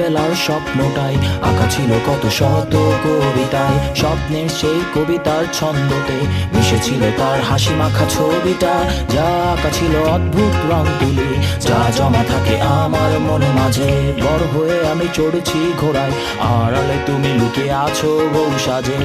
ছোটবেলার স্বপ্নটাই আঁকা ছিল কত শত কবিতায়। স্বপ্নের সেই কবিতার ছন্দতে মিশেছিল তার হাসি মাখা ছবিটা, যা আঁকা ছিল অদ্ভুত রং তুলি, যা জমা থাকে আমার মন মাঝে। বড় হয়ে আমি চড়েছি ঘোড়ায়, আড়ালে তুমি লুকিয়ে আছো বউ সাজে।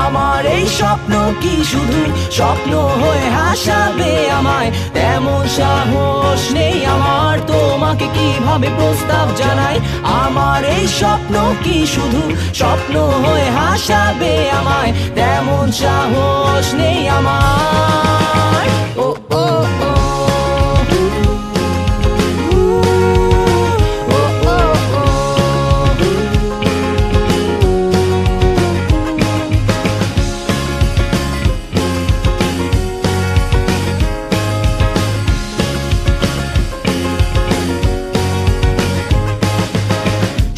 আমার এই স্বপ্ন কি শুধু স্বপ্ন হয়ে হাসাবে আমায়, তেমন সাহস নেই আমার তোমাকে কিভাবে প্রস্তাব জানাই। আমার এই স্বপ্ন কি শুধু স্বপ্ন হয়ে হাসাবে আমায়, তেমন সাহস নেই আমার। ও ও ও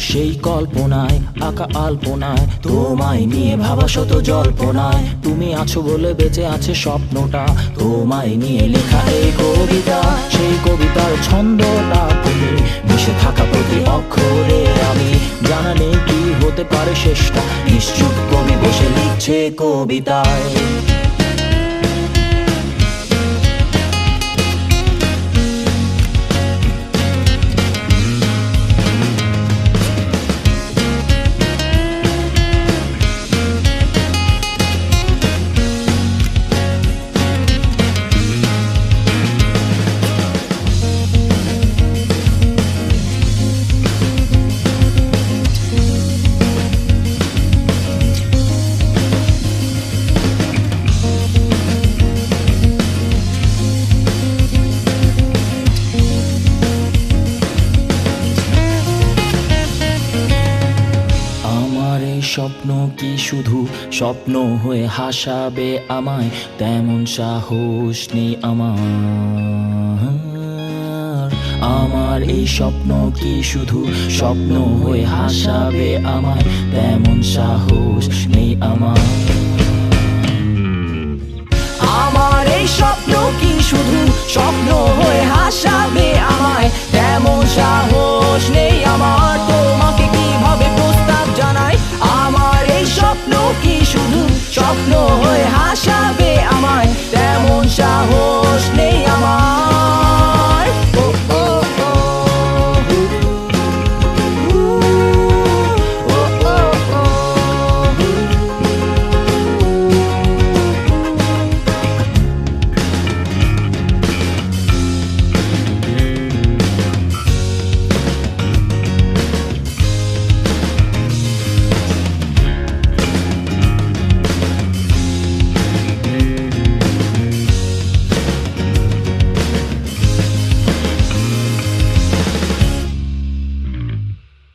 সেই কল্পনায় আঁকা আলপনায় তোমায় নিয়ে ভাবা শত জল্পনায়, তুমি আছো বলে বেঁচে আছে স্বপ্নটা, তোমায় নিয়ে লেখা এই কবিতা। সেই কবিতার ছন্দটা তুমি মিশে থাকা প্রতি অক্ষরে আমি, জানা নেই কি হতে পারে শেষটা, নিশ্চুপ কবি বসে লিখছে কবিতায়। স্বপ্ন কি শুধু স্বপ্ন হয়ে হাসাবে আমায়, তেমন সাহস নেই আমার। আমার এই স্বপ্ন কি শুধু স্বপ্ন হয়ে হাসাবে আমায়, তেমন সাহস নেই আমার।